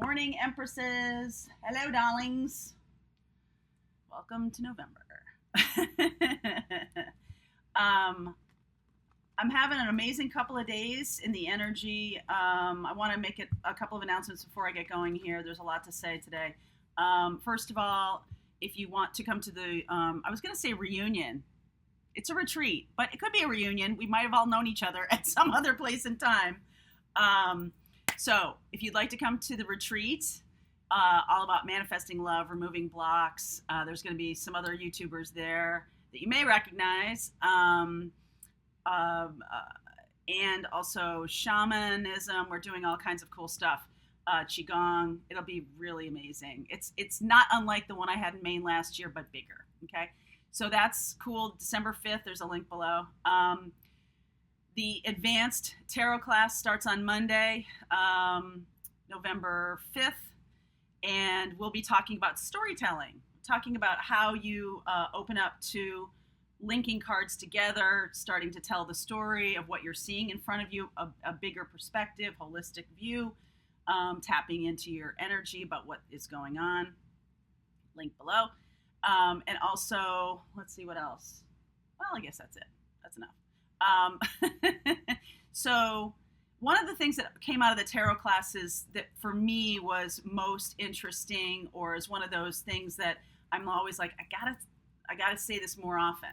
Morning, Empresses. Hello, darlings. Welcome to November. um, I'm having an amazing couple of days in the energy. I want to make it a couple of announcements before I get going here. There's a lot to say today. First of all, if you want to come to the, I was going to say reunion. It's a retreat, but it could be a reunion. We might have all known each other at some other place and time. So if you'd like to come to the retreat, all about manifesting love, removing blocks, there's going to be some other YouTubers there that you may recognize. And also shamanism. We're doing all kinds of cool stuff. Qigong. It'll be really amazing. It's not unlike the one I had in Maine last year, but bigger. Okay. So that's cool. December 5th, there's a link below. The advanced tarot class starts on Monday, November 5th, and we'll be talking about storytelling, talking about how you open up to linking cards together, starting to tell the story of what you're seeing in front of you, a bigger perspective, holistic view, tapping into your energy about what is going on. Link below. And also, let's see what else. Well, I guess that's it. That's enough. So one of the things that came out of the tarot classes that for me was most interesting, or is one of those things that I'm always like, I gotta say this more often.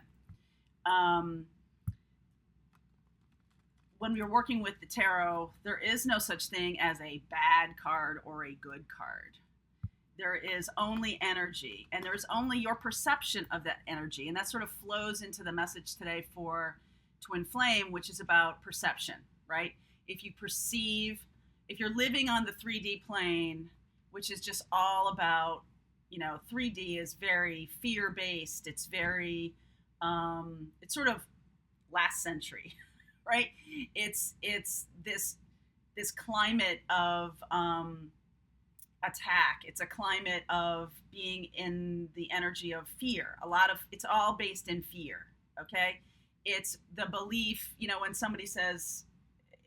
When you're working with the tarot, there is no such thing as a bad card or a good card. There is only energy, and there's only your perception of that energy. And that sort of flows into the message today for Twin Flame, which is about perception, right? If you're living on the 3D plane, which is just all about, 3D is very fear-based. It's very, it's sort of last century, right? It's this climate of attack. It's a climate of being in the energy of fear. It's all based in fear, okay? It's the belief, when somebody says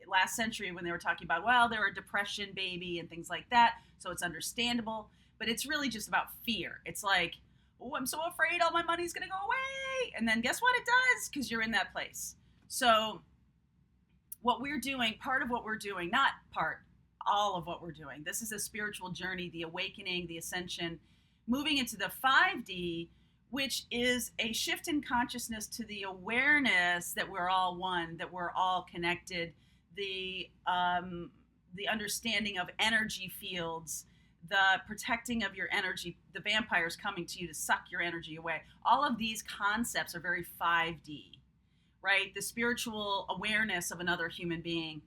last century when they were talking about, well, they're a depression baby and things like that, so it's understandable, but it's really just about fear. It's like, oh, I'm so afraid all my money's going to go away. And then guess what? It does, because you're in that place. So what we're doing, part of what we're doing, not part, all of what we're doing, this is a spiritual journey, the awakening, the ascension, moving into the 5D, which is a shift in consciousness to the awareness that we're all one, that we're all connected, the understanding of energy fields, the protecting of your energy, the vampires coming to you to suck your energy away. All of these concepts are very 5D, right? The spiritual awareness of another human being.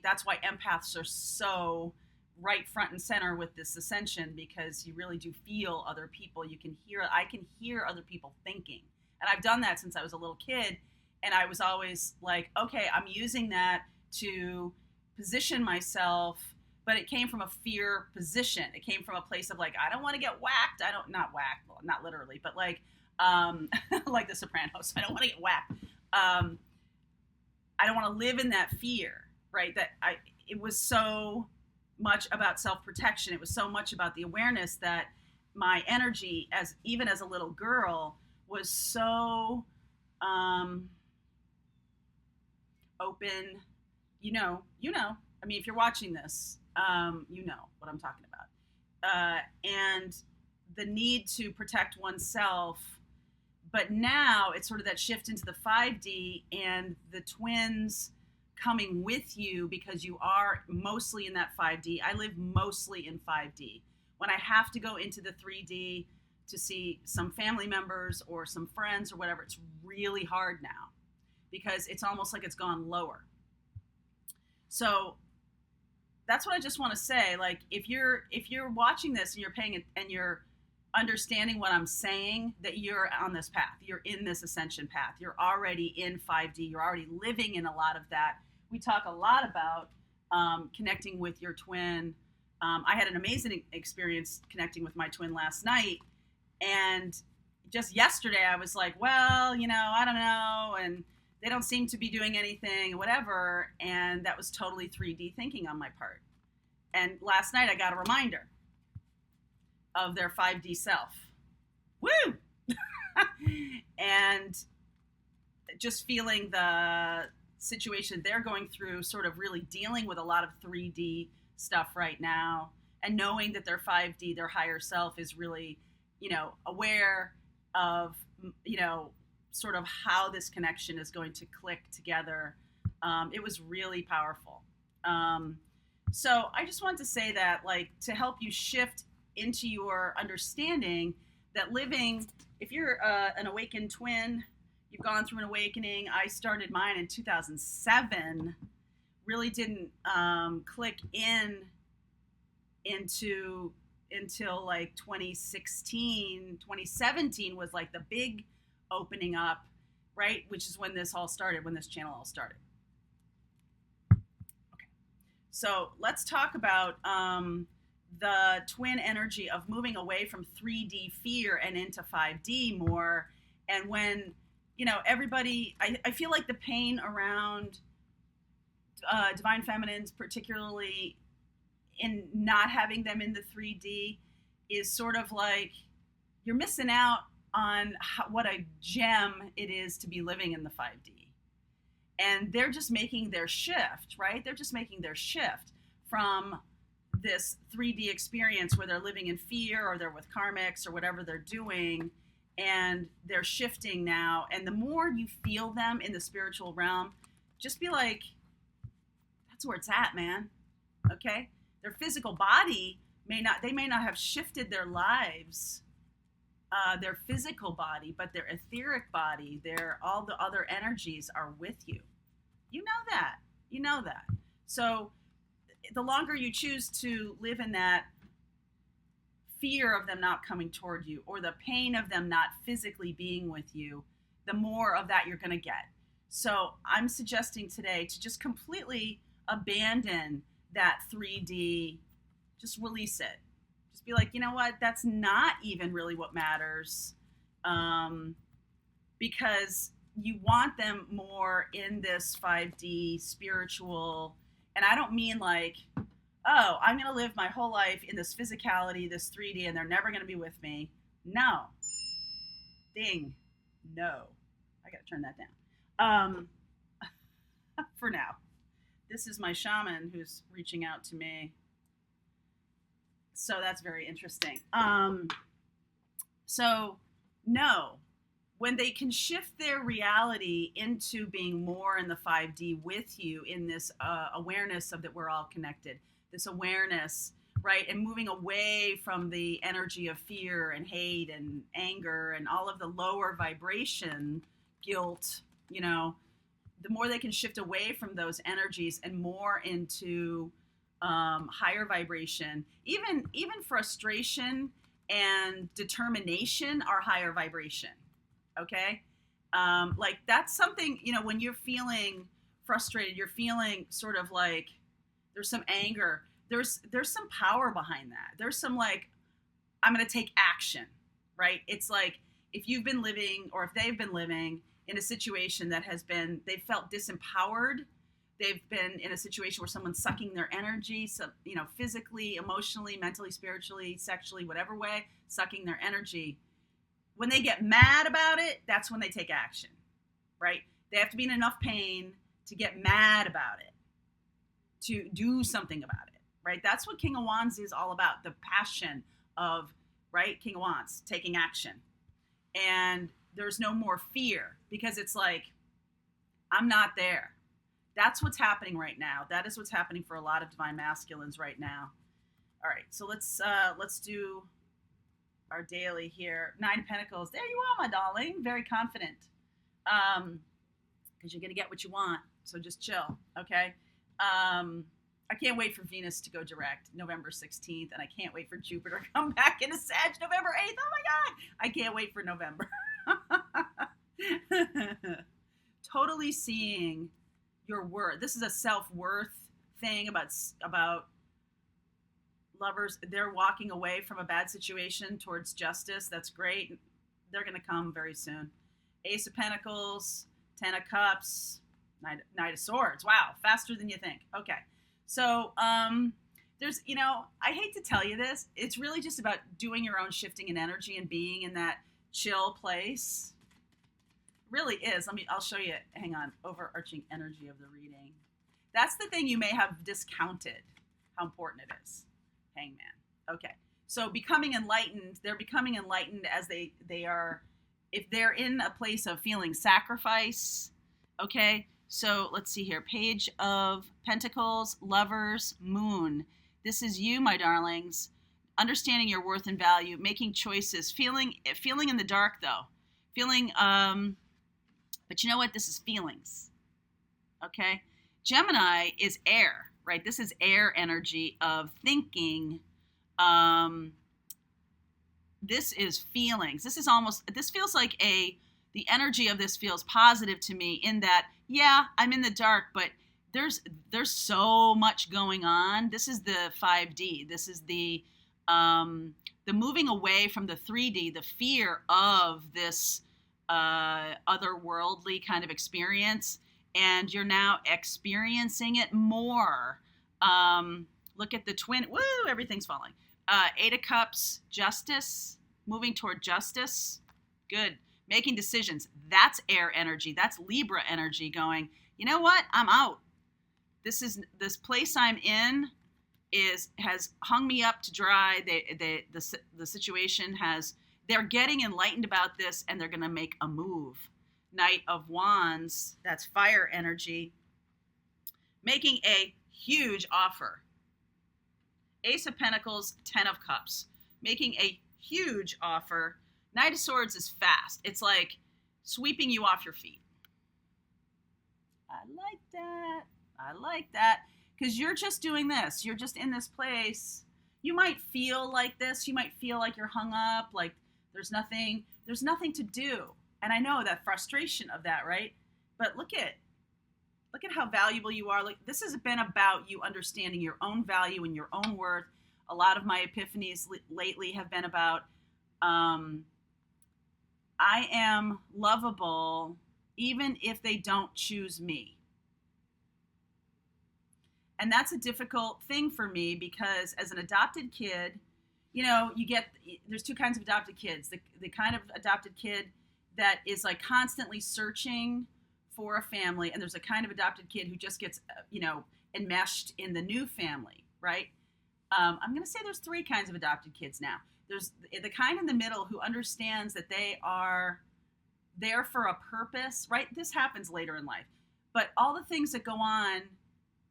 That's why empaths are so right front and center with this ascension, because you really do feel other people. I can hear other people thinking. And I've done that since I was a little kid. And I was always like, okay, I'm using that to position myself, but it came from a fear position. It came from a place of like, I don't want to get whacked. Not whacked, well, not literally, but like, like the Sopranos. I don't want to get whacked. I don't want to live in that fear, right? It was so much about self-protection. It was so much about the awareness that my energy, even as a little girl, was so open. I mean, if you're watching this, you know what I'm talking about. And the need to protect oneself. But now it's sort of that shift into the 5D, and the twins coming with you because you are mostly in that 5D. I live mostly in 5D. When I have to go into the 3D to see some family members or some friends or whatever, it's really hard now because it's almost like it's gone lower. So that's what I just want to say. Like, if you're watching this and you're paying it and you're understanding what I'm saying, that you're on this path, you're in this ascension path, you're already in 5D, you're already living in a lot of that. We talk a lot about connecting with your twin. I had an amazing experience connecting with my twin last night. And just yesterday I was like, well, I don't know. And they don't seem to be doing anything, whatever. And that was totally 3D thinking on my part. And last night I got a reminder of their 5D self. Woo! And just feeling the situation they're going through, sort of really dealing with a lot of 3D stuff right now, and knowing that their 5D, their higher self, is really, aware of, sort of how this connection is going to click together. It was really powerful. So I just wanted to say that, like, to help you shift into your understanding that living, if you're an awakened twin, you've gone through an awakening. I started mine in 2007, really didn't click into until like 2016. 2017 was like the big opening up, right? Which is when this all started, when this channel all started. Okay, so let's talk about the twin energy of moving away from 3D fear and into 5D more. And when, everybody, I feel like the pain around divine feminines, particularly in not having them in the 3D, is sort of like you're missing out on what a gem it is to be living in the 5D. And they're just making their shift, right? They're just making their shift from this 3D experience where they're living in fear, or they're with karmics, or whatever they're doing, and they're shifting now. And the more you feel them in the spiritual realm, just be like, that's where it's at, man. Okay? Their physical body may not have shifted their lives, their physical body, but their etheric body, all the other energies are with you. You know that. So the longer you choose to live in that fear of them not coming toward you, or the pain of them not physically being with you, the more of that you're going to get. So I'm suggesting today to just completely abandon that 3D, just release it. Just be like, you know what, that's not even really what matters, because you want them more in this 5D spiritual. And I don't mean like, oh, I'm going to live my whole life in this physicality, this 3D, and they're never going to be with me. No. Ding. No. I got to turn that down. For now. This is my shaman who's reaching out to me. So that's very interesting. So, no. When they can shift their reality into being more in the 5D with you, in this awareness of that we're all connected, this awareness, right? And moving away from the energy of fear and hate and anger and all of the lower vibration, guilt, the more they can shift away from those energies and more into higher vibration, even frustration and determination are higher vibration. Okay. Like that's something, when you're feeling frustrated, you're feeling sort of like there's some anger, there's some power behind that. There's some like, I'm going to take action, right? It's like if you've been living, or if they've been living in a situation that they've felt disempowered. They've been in a situation where someone's sucking their energy, so, physically, emotionally, mentally, spiritually, sexually, whatever way, sucking their energy. When they get mad about it, that's when they take action, right? They have to be in enough pain to get mad about it, to do something about it, right? That's what King of Wands is all about, the passion of, right, King of Wands, taking action. And there's no more fear, because it's like, I'm not there. That's what's happening right now. That is what's happening for a lot of divine masculines right now. All right, so let's do our daily here. 9 of Pentacles. There you are, my darling. Very confident. Because you're going to get what you want. So just chill, okay? I can't wait for Venus to go direct November 16th, and I can't wait for Jupiter to come back into Sag November 8th. Oh my God! I can't wait for November. Totally seeing your worth. This is a self-worth thing about lovers. They're walking away from a bad situation towards justice. That's great. They're going to come very soon. Ace of Pentacles, 10 of Cups, Knight of Swords. Wow, faster than you think. Okay. So there's, I hate to tell you this, it's really just about doing your own shifting in energy and being in that chill place. Really is. I'll show you. Hang on. Overarching energy of the reading. That's the thing you may have discounted how important it is. Hangman. Okay. So becoming enlightened, they're becoming enlightened as they are, if they're in a place of feeling sacrifice. Okay. So let's see here. Page of Pentacles, Lovers, Moon. This is you, my darlings. Understanding your worth and value, making choices, feeling in the dark though. But you know what? This is feelings. Okay? Gemini is air, right? This is air energy of thinking. This is feelings. This feels like the energy of this feels positive to me in that, yeah, I'm in the dark, but there's so much going on. This is the 5D. This is the moving away from the 3D, the fear of this otherworldly kind of experience, and you're now experiencing it more. Look at the twin. Woo! Everything's falling. 8 of Cups, justice, moving toward justice. Good. Making decisions. That's air energy. That's Libra energy going, you know what? I'm out. This place I'm in has hung me up to dry. The situation they're getting enlightened about this, and they're going to make a move. Knight of Wands, that's fire energy, making a huge offer. Ace of Pentacles, 10 of Cups, making a huge offer. Knight of Swords is fast. It's like sweeping you off your feet. I like that. Because you're just doing this. You're just in this place. You might feel like this. You might feel like you're hung up, like there's nothing to do. And I know that frustration of that, right? But look at how valuable you are. Like, this has been about you understanding your own value and your own worth. A lot of my epiphanies lately have been about I am lovable even if they don't choose me. And that's a difficult thing for me because as an adopted kid, there's two kinds of adopted kids. The kind of adopted kid that is like constantly searching for a family, and there's a kind of adopted kid who just gets, enmeshed in the new family, right? I'm going to say there's 3 kinds of adopted kids now. There's the kind in the middle who understands that they are there for a purpose, right? This happens later in life. But all the things that go on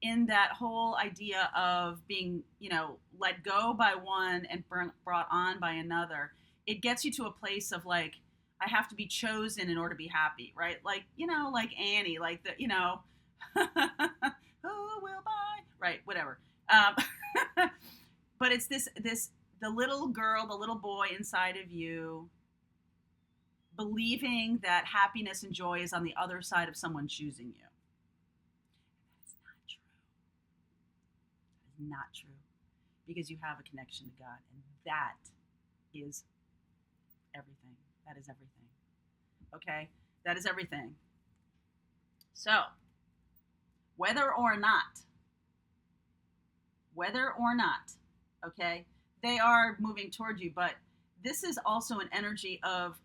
in that whole idea of being, let go by one and brought on by another, it gets you to a place of like, I have to be chosen in order to be happy, right? Like, like Annie, like the, who will buy, right? Whatever. But it's the little girl, the little boy inside of you believing that happiness and joy is on the other side of someone choosing you. Not true, because you have a connection to God, and that is everything. That is everything. Okay? That is everything. So, whether or not, okay, they are moving toward you, but this is also an energy of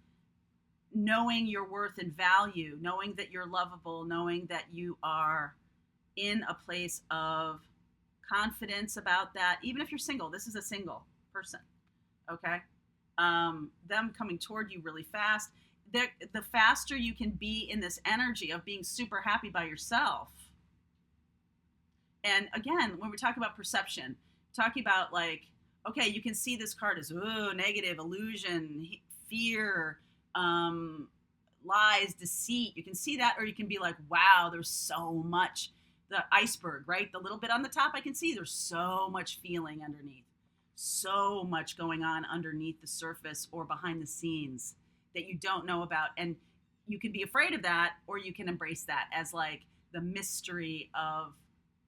knowing your worth and value, knowing that you're lovable, knowing that you are in a place of confidence about that. Even if you're single, this is a single person, okay? Them coming toward you really fast. The faster you can be in this energy of being super happy by yourself. And again, when we talk about perception, talking about like, okay, you can see this card as negative, illusion, fear, lies, deceit. You can see that, or you can be like, wow, there's so much. The iceberg, right? The little bit on the top I can see, there's so much feeling underneath. So much going on underneath the surface or behind the scenes that you don't know about. And you can be afraid of that, or you can embrace that as like the mystery of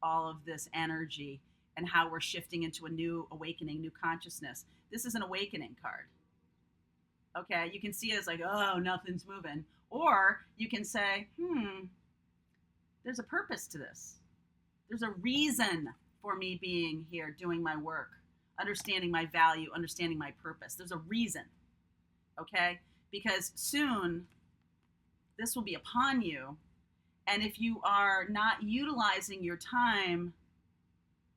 all of this energy and how we're shifting into a new awakening, new consciousness. This is an awakening card. Okay, you can see it as like, oh, nothing's moving. Or you can say, there's a purpose to this. There's a reason for me being here, doing my work, understanding my value, understanding my purpose. There's a reason, okay? Because soon this will be upon you. And if you are not utilizing your time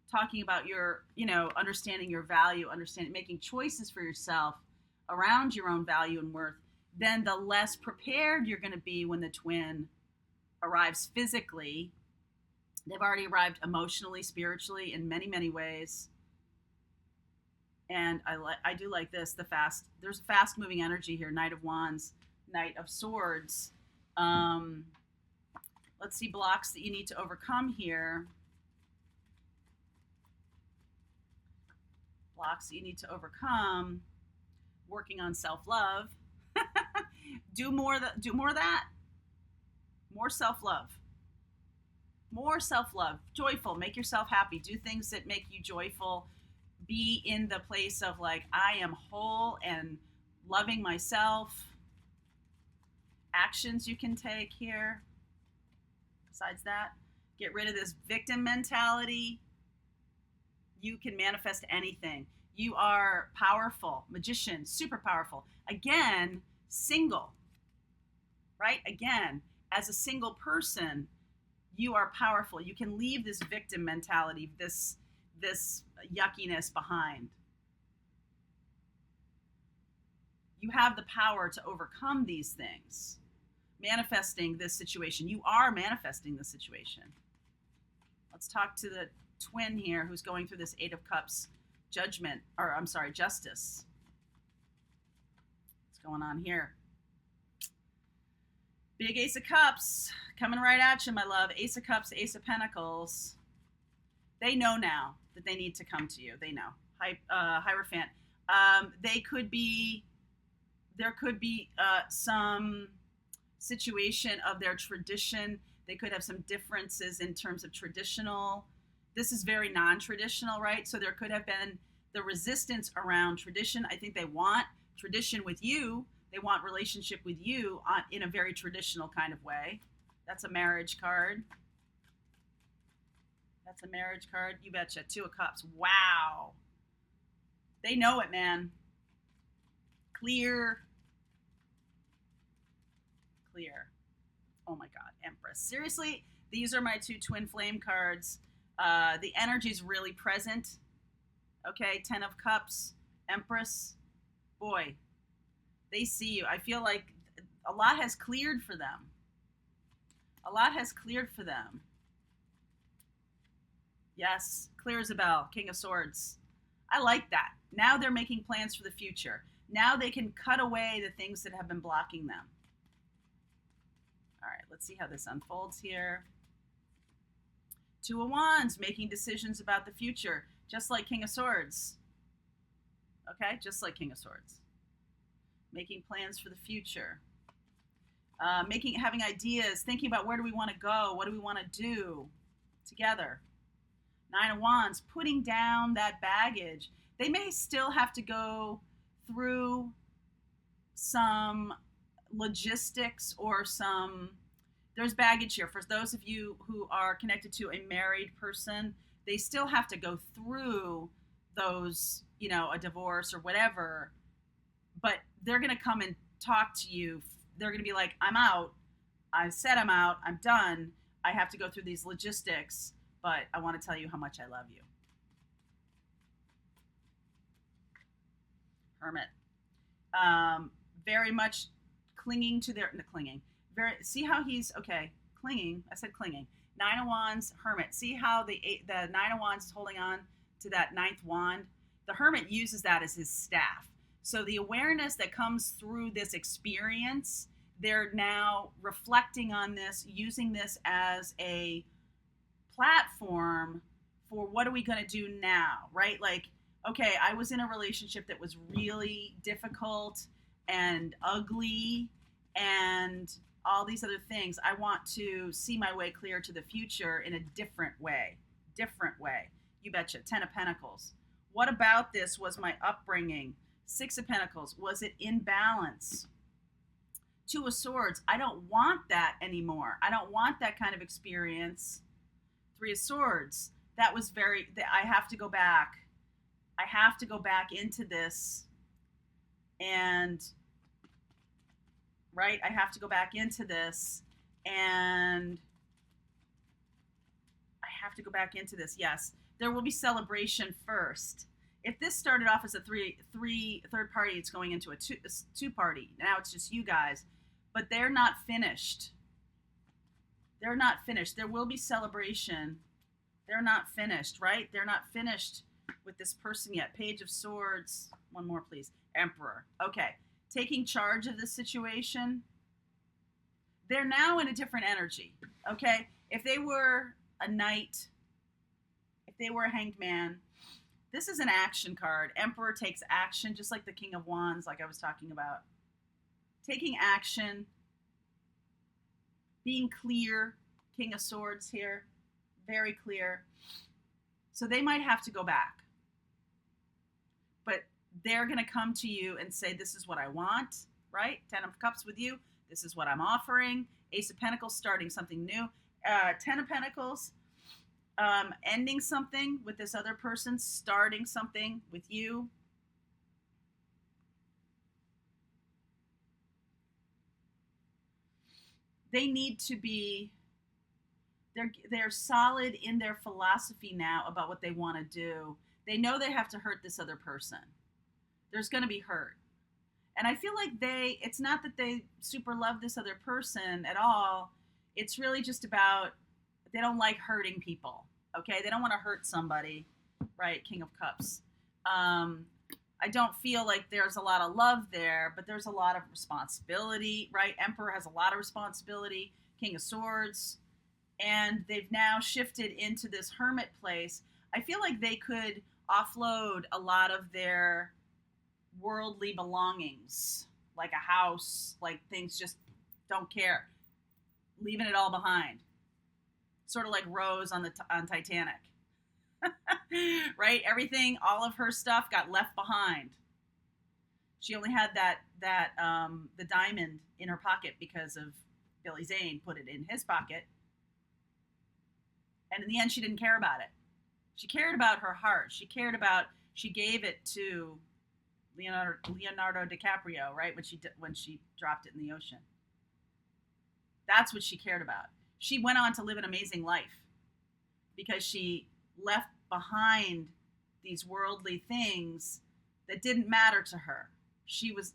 talking about your, understanding your value, understanding, making choices for yourself around your own value and worth, then the less prepared you're going to be when the twin arrives physically. They've already arrived emotionally, spiritually, in many, many ways. And I do like this, there's a fast moving energy here. Knight of Wands, Knight of Swords. Let's see, blocks that you need to overcome here. Blocks that you need to overcome. Working on self-love. do more of that. More self-love. More self-love. Joyful. Make yourself happy. Do things that make you joyful. Be in the place of like, I am whole and loving myself. Actions you can take here. Besides that, get rid of this victim mentality. You can manifest anything. You are powerful, magician, super powerful. Again, single, right? Again, as a single person, you are powerful. You can leave this victim mentality, this yuckiness behind. You have the power to overcome these things. Manifesting this situation. You are manifesting this situation. Let's talk to the twin here who's going through this Eight of Cups justice. What's going on here? Big Ace of Cups coming right at you, my love. Ace of Cups, Ace of Pentacles. They know now that they need to come to you. They know. Hierophant. There could be some situation of their tradition. They could have some differences in terms of traditional. This is very non-traditional, right? So there could have been the resistance around tradition. I think they want tradition with you. They want relationship with you in a very traditional kind of way. That's a marriage card. That's a marriage card. You betcha. Two of Cups. Wow. They know it, man. Clear. Oh my God, Empress. Seriously, these are my two twin flame cards. The energy's really present. Okay, 10 of Cups, Empress. Boy, they see you. I feel like a lot has cleared for them. Yes, clear as a bell. King of Swords. I like that. Now they're making plans for the future. Now they can cut away the things that have been blocking them. All right, let's see how this unfolds here. Two of Wands, making decisions about the future, just like King of Swords. Okay, just like King of Swords. Making plans for the future. Having ideas, thinking about where do we want to go, what do we want to do together. Nine of Wands, putting down that baggage. They may still have to go through some logistics or there's baggage here. For those of you who are connected to a married person, they still have to go through those, a divorce or whatever, but they're going to come and talk to you. They're going to be like, I'm out. I said I'm out. I'm done. I have to go through these logistics, but I want to tell you how much I love you. Hermit. Very much clinging to see how he's clinging. I said clinging. Nine of Wands, Hermit. See how the Nine of Wands is holding on to that ninth wand? The Hermit uses that as his staff. So the awareness that comes through this experience, they're now reflecting on this, using this as a platform for what are we going to do now, right? Like, okay, I was in a relationship that was really difficult and ugly and all these other things. I want to see my way clear to the future in a different way. You betcha. 10 of Pentacles. What about this was my upbringing? 6 of Pentacles. Was it in balance? 2 of Swords. I don't want that anymore. I don't want that kind of experience. 3 of Swords. that was very, I have to go back. I have to go back into this and, right? I have to go back into this and I have to go back into this. Yes, there will be celebration first. If this started off as a third party, it's going into a two party. Now it's just you guys, but they're not finished. They're not finished. There will be celebration. They're not finished, right? They're not finished with this person yet. Page of Swords. One more, please. Emperor. Okay. Taking charge of the situation. They're now in a different energy. Okay. If they were a knight, if they were a hanged man, this is an action card. Emperor takes action, just like the King of Wands, like I was talking about. Taking action, being clear. King of Swords here, very clear. So they might have to go back. But they're going to come to you and say, this is what I want, right? 10 of Cups with you. This is what I'm offering. Ace of Pentacles, starting something new. 10 of Pentacles, ending something with this other person, starting something with you. They need to be, they're solid in their philosophy now about what they want to do. They know they have to hurt this other person. There's going to be hurt. And I feel like it's not that they super love this other person at all. It's really just about, they don't like hurting people. Okay. They don't want to hurt somebody, right? King of Cups. I don't feel like there's a lot of love there, but there's a lot of responsibility, right? Emperor has a lot of responsibility. King of Swords. And they've now shifted into this hermit place. I feel like they could offload a lot of their worldly belongings, like a house, like things, just don't care, leaving it all behind, sort of like Rose on Titanic. Right? Everything, all of her stuff got left behind. She only had the diamond in her pocket because of Billy Zane put it in his pocket. And in the end, she didn't care about it. She cared about her heart. She gave it to Leonardo DiCaprio, right? When she dropped it in the ocean. That's what she cared about. She went on to live an amazing life because she left behind these worldly things that didn't matter to her.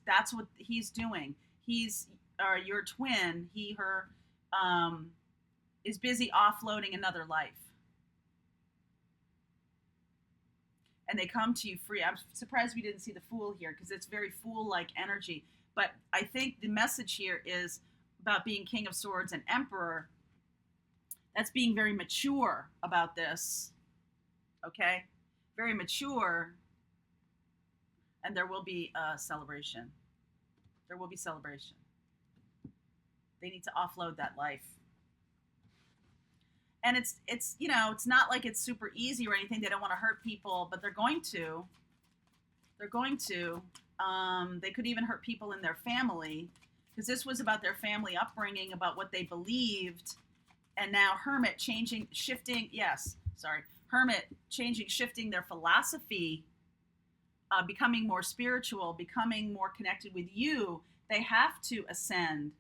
That's what he's doing. He's your twin. Her is busy offloading another life. And they come to you free. I'm surprised we didn't see the Fool here because it's very Fool-like energy. But I think the message here is about being King of Swords and Emperor. That's being very mature about this. Okay? Very mature. And there will be a celebration. There will be celebration. They need to offload that life. And it's it's not like it's super easy or anything. They don't want to hurt people, but they're going to. They're going to. They could even hurt people in their family because this was about their family upbringing, about what they believed. And now Hermit shifting their philosophy, becoming more spiritual, becoming more connected with you. They have to ascend.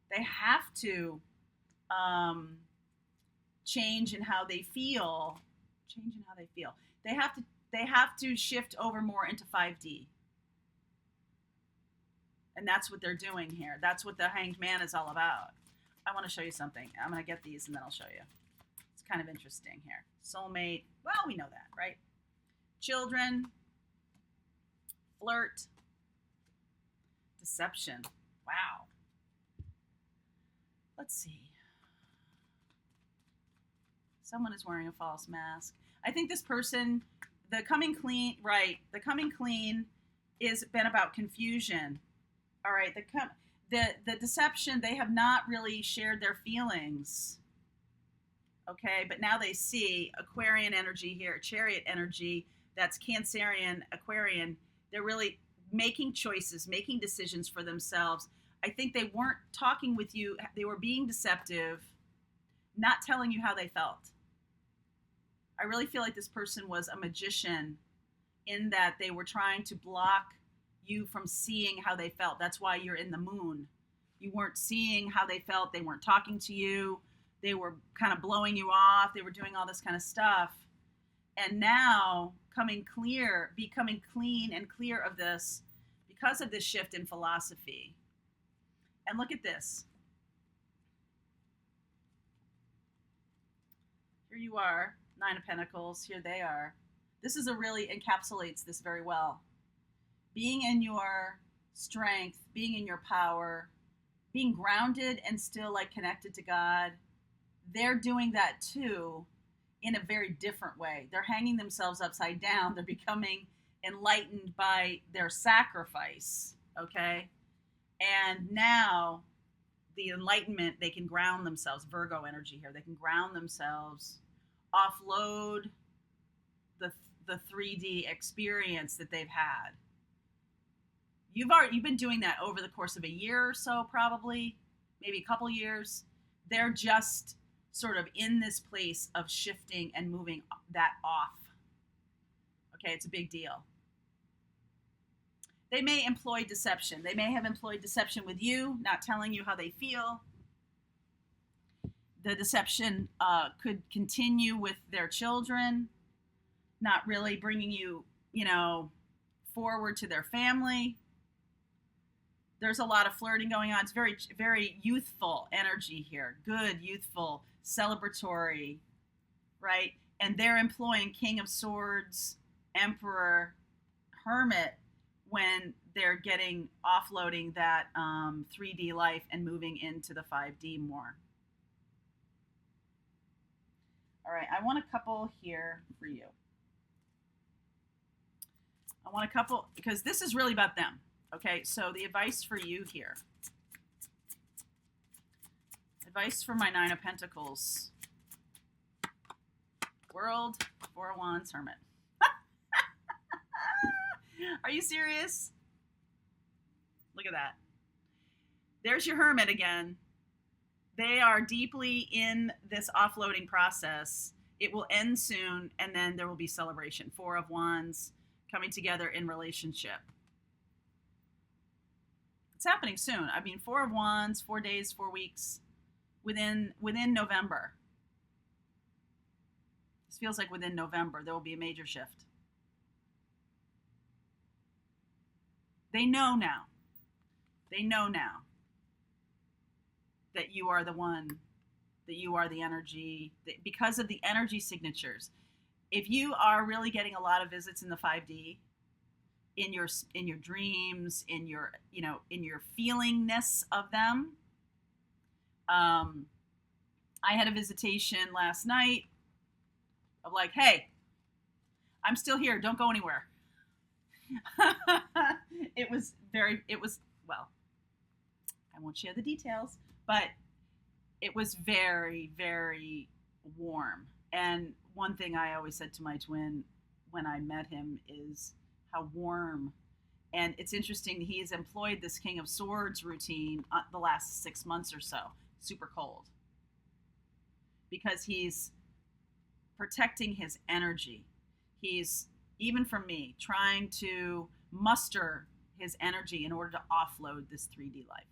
They have to change in how they feel. They have to shift over more into 5D. And that's what they're doing here. That's what the Hanged Man is all about. I want to show you something. I'm going to get these and then I'll show you. It's kind of interesting here. Soulmate. Well, we know that, right? Children. Flirt. Deception. Wow. Let's see. Someone is wearing a false mask. I think this person, the coming clean is been about confusion. All right, the deception, they have not really shared their feelings. Okay, but now they see Aquarian energy here, Chariot energy, that's Cancerian, Aquarian. They're really making choices, making decisions for themselves. I think they weren't talking with you. They were being deceptive, not telling you how they felt. I I really feel like this person was a magician in that they were trying to block you from seeing how they felt. That's why you're in the moon. You weren't seeing how they felt. They weren't talking to you. They were kind of blowing you off. They were doing all this kind of stuff. And now becoming clean and clear of this because of this shift in philosophy. And look at this. Here you are, Nine of Pentacles. Here they are. This is really encapsulates this very well. Being in your strength, being in your power, being grounded and still like connected to God. They're doing that too in a very different way. They're hanging themselves upside down. They're becoming enlightened by their sacrifice, okay? And now the enlightenment, they can ground themselves. Virgo energy here. They can ground themselves, offload the 3D experience that they've had. You've been doing that over the course of a year or so, probably, maybe a couple years. They're just sort of in this place of shifting and moving that off. Okay, it's a big deal. They may employ deception. They may have employed deception with you, not telling you how they feel. The deception could continue with their children, not really bringing you, forward to their family. There's a lot of flirting going on. It's very, very youthful energy here. Good, youthful, celebratory, right? And they're employing King of Swords, Emperor, Hermit when they're offloading that 3D life and moving into the 5D more. All right, I want a couple here for you. I want a couple, because this is really about them. Okay, so the advice for you here. Advice for my Nine of Pentacles. World, Four of Wands, Hermit. Are you serious? Look at that. There's your Hermit again. They are deeply in this offloading process. It will end soon, and then there will be celebration. Four of Wands coming together in relationship. It's happening soon. I mean, Four of Wands, 4 days, 4 weeks, within November. This feels like within November there will be a major shift. They know now. They know now that you are the one, that you are the energy, because of the energy signatures. If you are really getting a lot of visits in the 5D, in your dreams, in your feelingness of them. I had a visitation last night of like, hey, I'm still here. Don't go anywhere. Well, I won't share the details, but it was very, very warm. And one thing I always said to my twin when I met him is how warm. And it's interesting, he has employed this King of Swords routine the last 6 months or so, super cold, because he's protecting his energy. He's, even from me, trying to muster his energy in order to offload this 3D life.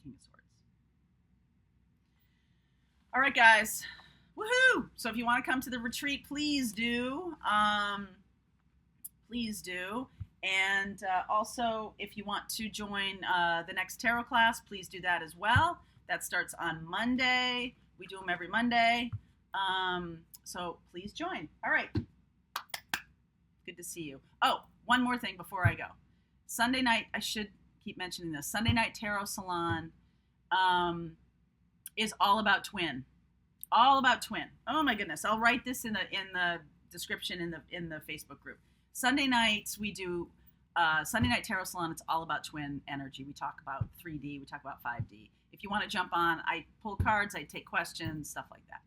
King of Swords. All right, guys. Woohoo! So if you want to come to the retreat, please do. Please do. And also, if you want to join the next tarot class, please do that as well. That starts on Monday. We do them every Monday. So please join. All right. Good to see you. Oh, one more thing before I go. Sunday night, I should keep mentioning this. Sunday night Tarot Salon is all about twin. All about twin. Oh my goodness. I'll write this in the description in the Facebook group. Sunday nights we do Sunday night Tarot Salon. It's all about twin energy. We talk about 3D. We talk about 5D. If you want to jump on, I pull cards. I take questions, stuff like that.